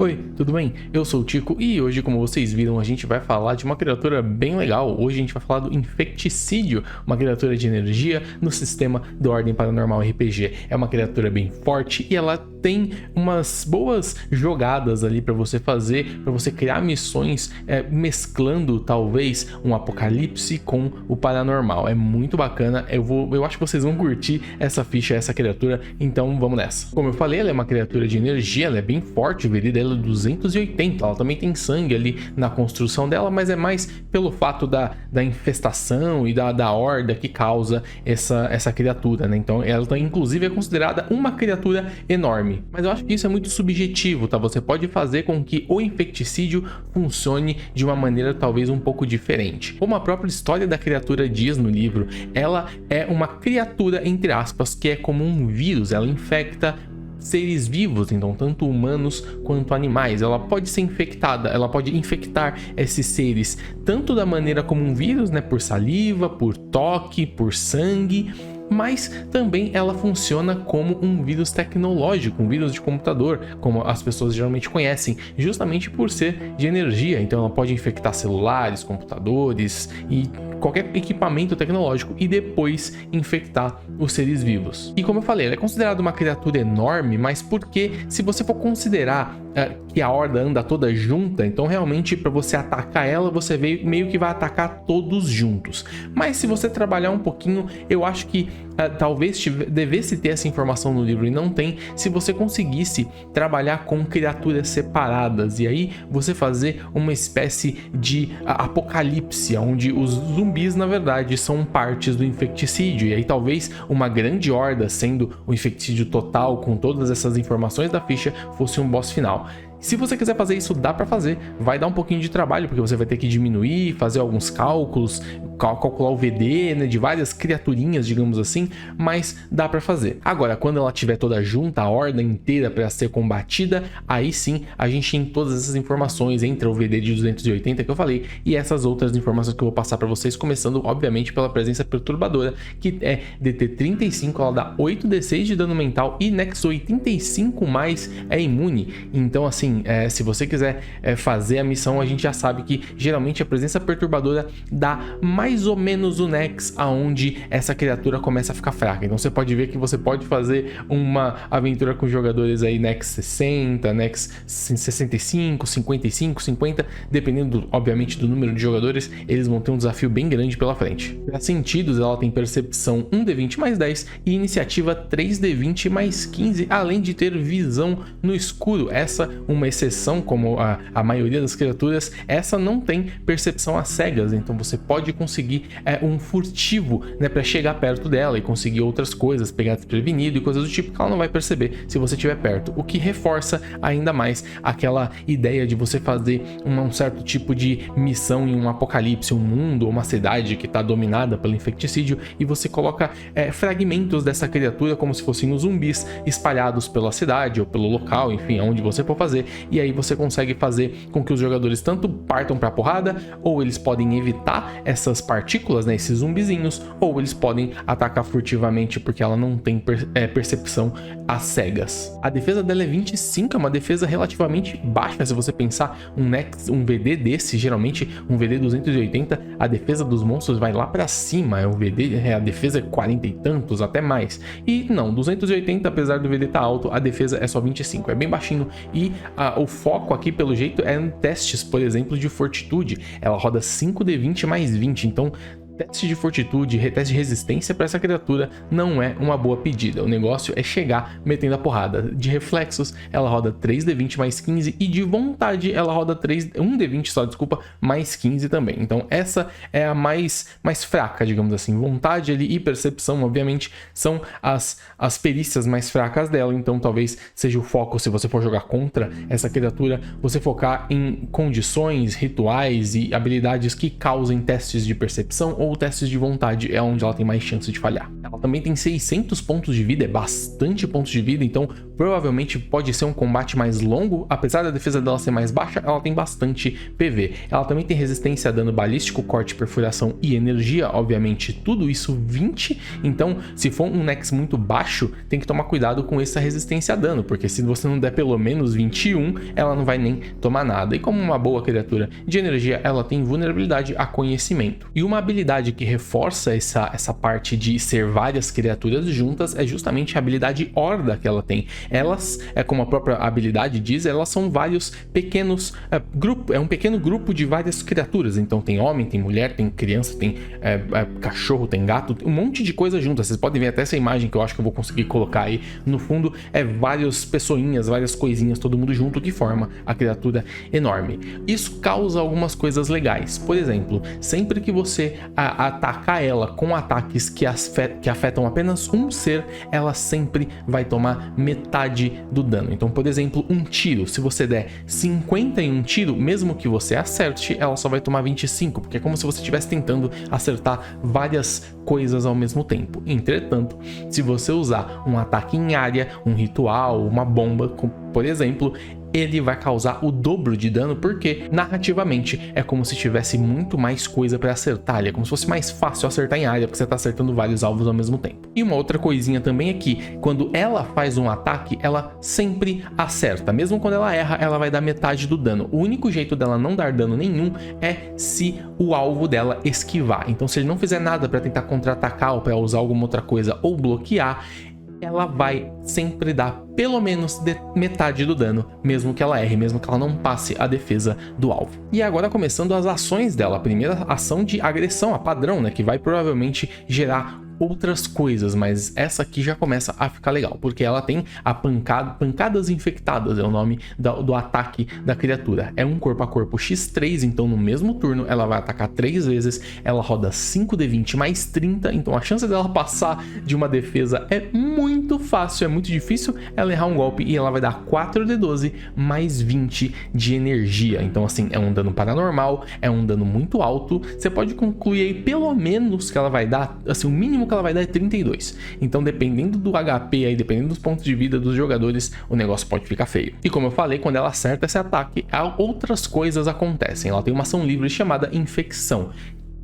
Oi, tudo bem? Eu sou o Tico e hoje, como vocês viram, a gente vai falar de uma criatura bem legal. Hoje a gente vai falar do Infecticídio, uma criatura de energia no sistema do Ordem Paranormal RPG. É uma criatura bem forte e ela tem umas boas jogadas ali para você fazer, para você criar missões mesclando talvez um apocalipse com o paranormal. É muito bacana, eu acho que vocês vão curtir essa ficha, essa criatura, então vamos nessa. Como eu falei, ela é uma criatura de energia, ela é bem forte, o VD dela é 280, ela também tem sangue ali na construção dela, mas é mais pelo fato da infestação e da horda que causa essa criatura, né? Então ela inclusive é considerada uma criatura enorme. Mas eu acho que isso é muito subjetivo, tá? Você pode fazer com que o infecticídio funcione de uma maneira talvez um pouco diferente. Como a própria história da criatura diz no livro, ela é uma criatura, entre aspas, que é como um vírus, ela infecta seres vivos, então tanto humanos quanto animais. Ela pode ser infectada, ela pode infectar esses seres tanto da maneira como um vírus, né, por saliva, por toque, por sangue, mas também ela funciona como um vírus tecnológico, um vírus de computador, como as pessoas geralmente conhecem, justamente por ser de energia. Então ela pode infectar celulares, computadores e qualquer equipamento tecnológico e depois infectar os seres vivos. E como eu falei, ela é considerada uma criatura enorme, mas porque se você for considerar que a horda anda toda junta, então realmente para você atacar ela, você meio que vai atacar todos juntos. Mas se você trabalhar um pouquinho, eu acho que talvez devesse ter essa informação no livro e não tem, se você conseguisse trabalhar com criaturas separadas e aí você fazer uma espécie de apocalipse, onde os zumbis na verdade são partes do infecticídio, e aí talvez uma grande horda sendo o infecticídio total com todas essas informações da ficha fosse um boss final. Se você quiser fazer isso, dá para fazer, vai dar um pouquinho de trabalho, porque você vai ter que diminuir, fazer alguns cálculos, calcular o VD, né, de várias criaturinhas, digamos assim, mas dá para fazer. Agora, quando ela estiver toda junta, a horda inteira para ser combatida, aí sim a gente tem todas essas informações entre o VD de 280 que eu falei e essas outras informações que eu vou passar para vocês, começando obviamente pela presença perturbadora, que é DT 35, ela dá 8d6 de dano mental e Nexo 85 mais é imune. Então assim, se você quiser fazer a missão, a gente já sabe que geralmente a presença perturbadora dá mais ou menos o Nex aonde essa criatura começa a ficar fraca. Então você pode ver que você pode fazer uma aventura com jogadores aí Nex 60, Nex 65, 55, 50, dependendo obviamente do número de jogadores, eles vão ter um desafio bem grande pela frente. Para sentidos, ela tem percepção 1d20 mais 10 e iniciativa 3d20 mais 15, além de ter visão no escuro. Essa uma exceção, como a maioria das criaturas, essa não tem percepção às cegas, então você pode conseguir um furtivo, né, para chegar perto dela e conseguir outras coisas, pegar desprevenido e coisas do tipo que ela não vai perceber se você estiver perto, o que reforça ainda mais aquela ideia de você fazer um certo tipo de missão em um apocalipse, um mundo ou uma cidade que está dominada pelo infecticídio e você coloca fragmentos dessa criatura como se fossem os zumbis espalhados pela cidade ou pelo local, enfim, aonde você for fazer. E aí você consegue fazer com que os jogadores tanto partam pra porrada, ou eles podem evitar essas partículas, né, esses zumbizinhos, ou eles podem atacar furtivamente porque ela não tem percepção às cegas. A defesa dela é 25, é uma defesa relativamente baixa. Se você pensar um VD desse, geralmente um VD 280, a defesa dos monstros vai lá pra cima, a defesa é 40 e tantos, até mais. E não, 280, apesar do VD estar alto, a defesa é só 25, é bem baixinho. E o foco aqui, pelo jeito, é em testes, por exemplo, de fortitude. Ela roda 5d20 mais 20, então teste de fortitude, teste de resistência para essa criatura não é uma boa pedida. O negócio é chegar metendo a porrada. De reflexos, ela roda 3d20 mais 15 e de vontade ela roda 1d20 só, desculpa, mais 15 também. Então essa é a mais fraca, digamos assim. Vontade ali e percepção, obviamente, são as perícias mais fracas dela. Então talvez seja o foco, se você for jogar contra essa criatura, você focar em condições, rituais e habilidades que causem testes de percepção ou testes de vontade, é onde ela tem mais chance de falhar. Ela também tem 600 pontos de vida, é bastante pontos de vida, então provavelmente pode ser um combate mais longo. Apesar da defesa dela ser mais baixa, ela tem bastante PV. Ela também tem resistência a dano balístico, corte, perfuração e energia, obviamente tudo isso 20. Então, se for um Nex muito baixo, tem que tomar cuidado com essa resistência a dano, porque se você não der pelo menos 21, ela não vai nem tomar nada. E como uma boa criatura de energia, ela tem vulnerabilidade a conhecimento. E uma habilidade que reforça essa parte de ser várias criaturas juntas é justamente a habilidade Horda que ela tem. Elas, como a própria habilidade diz, elas são vários pequenos grupos, é um pequeno grupo de várias criaturas. Então tem homem, tem mulher, tem criança, tem cachorro, tem gato, um monte de coisa juntas. Vocês podem ver até essa imagem que eu acho que eu vou conseguir colocar aí no fundo, várias pessoinhas, várias coisinhas, todo mundo junto que forma a criatura enorme. Isso causa algumas coisas legais. Por exemplo, sempre que você atacar ela com ataques que afetam apenas um ser, ela sempre vai tomar metade do dano. Então, por exemplo, um tiro, se você der 50 em um tiro, mesmo que você acerte, ela só vai tomar 25, porque é como se você estivesse tentando acertar várias coisas ao mesmo tempo. Entretanto, se você usar um ataque em área, um ritual, uma bomba, por exemplo, ele vai causar o dobro de dano, porque narrativamente é como se tivesse muito mais coisa para acertar, é como se fosse mais fácil acertar em área, porque você está acertando vários alvos ao mesmo tempo. E uma outra coisinha também é que quando ela faz um ataque, ela sempre acerta, mesmo quando ela erra, ela vai dar metade do dano. O único jeito dela não dar dano nenhum é se o alvo dela esquivar. Então, se ele não fizer nada para tentar contra-atacar ou para usar alguma outra coisa ou bloquear, ela vai sempre dar pelo menos metade do dano, mesmo que ela erre, mesmo que ela não passe a defesa do alvo. E agora começando as ações dela. A primeira ação de agressão, a padrão, né, que vai provavelmente gerar outras coisas, mas essa aqui já começa a ficar legal, porque ela tem a pancadas infectadas, é o nome do ataque da criatura. É um corpo a corpo x3, então no mesmo turno ela vai atacar 3 vezes, ela roda 5d20 mais 30, então a chance dela passar de uma defesa é muito fácil, é muito difícil ela errar um golpe, e ela vai dar 4d12 mais 20 de energia. Então assim, é um dano paranormal, é um dano muito alto. Você pode concluir aí pelo menos que ela vai dar, assim, o mínimo que ela vai dar é 32. Então, dependendo do HP aí, dependendo dos pontos de vida dos jogadores, o negócio pode ficar feio. E como eu falei, quando ela acerta esse ataque, outras coisas acontecem. Ela tem uma ação livre chamada Infecção.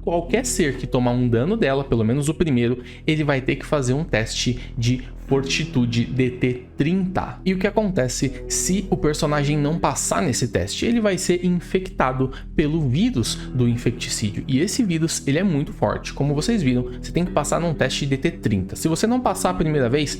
Qualquer ser que tomar um dano dela, pelo menos o primeiro, ele vai ter que fazer um teste de Fortitude DT 30. E o que acontece se o personagem não passar nesse teste? Ele vai ser infectado pelo vírus do infecticídio. E esse vírus, ele é muito forte. Como vocês viram, você tem que passar num teste DT 30. Se você não passar a primeira vez,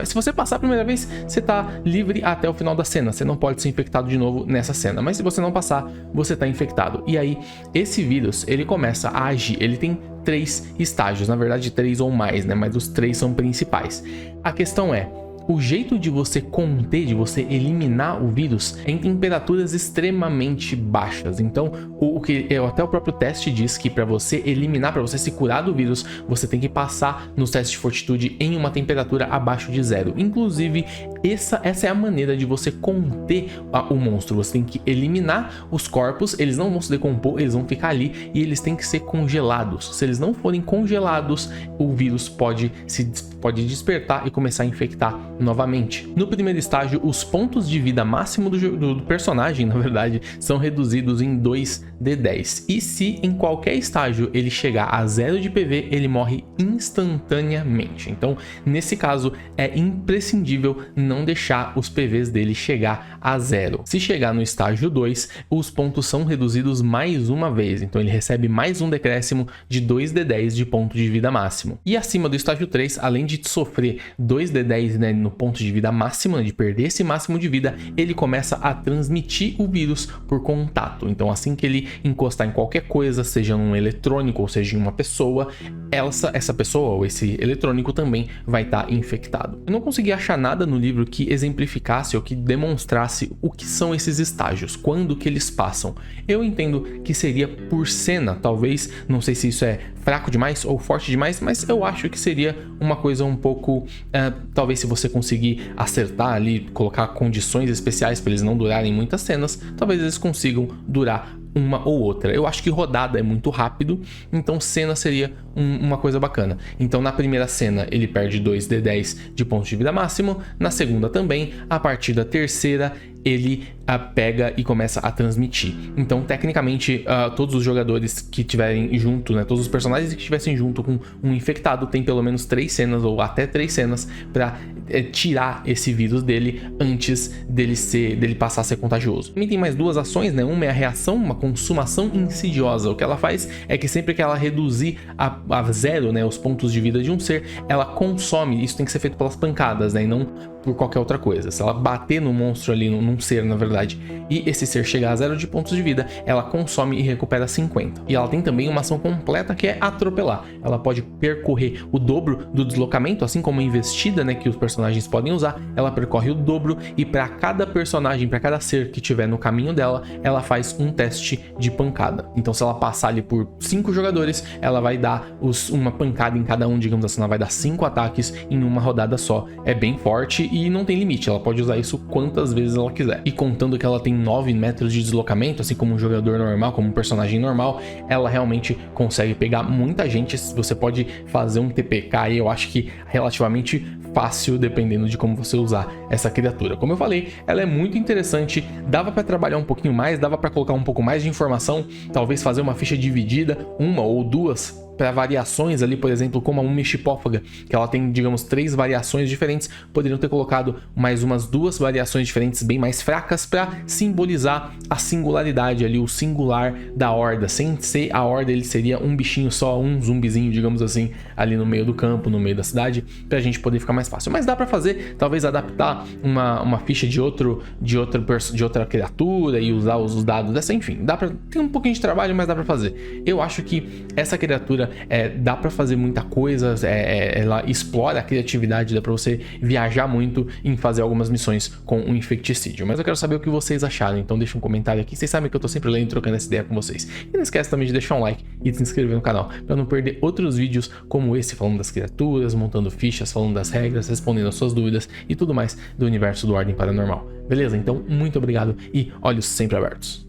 se você passar a primeira vez, você tá livre até o final da cena. Você não pode ser infectado de novo nessa cena. Mas se você não passar, você tá infectado. E aí, esse vírus, ele começa a agir. Ele tem 3 estágios, na verdade 3 ou mais, né? Mas os 3 são principais. A questão é, o jeito de você conter, de você eliminar o vírus é em temperaturas extremamente baixas. Então, até o próprio teste diz que para você eliminar, para você se curar do vírus, você tem que passar nos testes de fortitude em uma temperatura abaixo de 0. Inclusive, essa é a maneira de você conter o monstro. Você tem que eliminar os corpos, eles não vão se decompor, eles vão ficar ali e eles têm que ser congelados. Se eles não forem congelados, o vírus pode despertar e começar a infectar novamente. No primeiro estágio, os pontos de vida máximo do personagem, na verdade, são reduzidos em 2d10. E se em qualquer estágio ele chegar a 0 de PV, ele morre instantaneamente. Então, nesse caso, é imprescindível não deixar os PVs dele chegar a 0. Se chegar no estágio 2, os pontos são reduzidos mais uma vez. Então, ele recebe mais um decréscimo de 2d10 de ponto de vida máximo. E acima do estágio 3, além de sofrer 2d10, né, no ponto de vida máximo, né, de perder esse máximo de vida, ele começa a transmitir o vírus por contato. Então, assim que ele encostar em qualquer coisa, seja num eletrônico ou seja em uma pessoa, essa pessoa ou esse eletrônico também vai estar infectado. Eu não consegui achar nada no livro que exemplificasse ou que demonstrasse o que são esses estágios, quando que eles passam. Eu entendo que seria por cena, talvez, não sei se isso é fraco demais ou forte demais, mas eu acho que seria uma coisa coisa um pouco... talvez se você conseguir acertar ali, colocar condições especiais para eles não durarem muitas cenas, talvez eles consigam durar uma ou outra. Eu acho que rodada é muito rápido, então cena seria uma coisa bacana. Então na primeira cena ele perde 2d10 de pontos de vida máximo, na segunda também, a partir da terceira ele pega e começa a transmitir. Então tecnicamente todos os jogadores que tiverem junto, né, todos os personagens que estivessem junto com um infectado tem pelo menos 3 cenas ou até 3 cenas para tirar esse vírus dele antes dele passar a ser contagioso. Também tem mais 2 ações, né? Uma é a reação, uma consumação insidiosa. O que ela faz é que sempre que ela reduzir a 0, né, os pontos de vida de um ser, ela consome. Isso tem que ser feito pelas pancadas, né, e não por qualquer outra coisa. Se ela bater no monstro ali, num ser na verdade, e esse ser chegar a 0 de pontos de vida, ela consome e recupera 50. E ela tem também uma ação completa que é atropelar. Ela pode percorrer o dobro do deslocamento, assim como a investida, né, que os personagens podem usar, ela percorre o dobro, e para cada personagem, para cada ser que tiver no caminho dela, ela faz um teste de pancada. Então se ela passar ali por 5 jogadores, ela vai dar uma pancada em cada um, digamos assim, ela vai dar 5 ataques em uma rodada só. É bem forte e não tem limite, ela pode usar isso quantas vezes ela quiser. E contando que ela tem 9 metros de deslocamento, assim como um jogador normal, como um personagem normal, ela realmente consegue pegar muita gente. Você pode fazer um TPK aí, eu acho que relativamente fácil, dependendo de como você usar essa criatura. Como eu falei, ela é muito interessante, dava para trabalhar um pouquinho mais, dava para colocar um pouco mais de informação, talvez fazer uma ficha dividida, uma ou duas, para variações ali, por exemplo, como a Umeshipófaga, que ela tem, digamos, 3 variações diferentes, poderiam ter colocado mais umas 2 variações diferentes bem mais fracas para simbolizar a singularidade ali, o singular da Horda. Sem ser a Horda, ele seria um bichinho só, um zumbizinho, digamos assim, ali no meio do campo, no meio da cidade, pra gente poder ficar mais fácil. Mas dá para fazer, talvez adaptar uma ficha de outra criatura e usar os dados dessa, enfim, tem um pouquinho de trabalho, mas dá para fazer. Eu acho que essa criatura dá pra fazer muita coisa, ela explora a criatividade, dá pra você viajar muito em fazer algumas missões com o infecticídio. Mas eu quero saber o que vocês acharam, então deixa um comentário aqui. Vocês sabem que eu tô sempre lendo e trocando essa ideia com vocês. E não esquece também de deixar um like e de se inscrever no canal, pra não perder outros vídeos como esse, falando das criaturas, montando fichas, falando das regras, respondendo as suas dúvidas e tudo mais do universo do Ordem Paranormal. Beleza? Então, muito obrigado e olhos sempre abertos.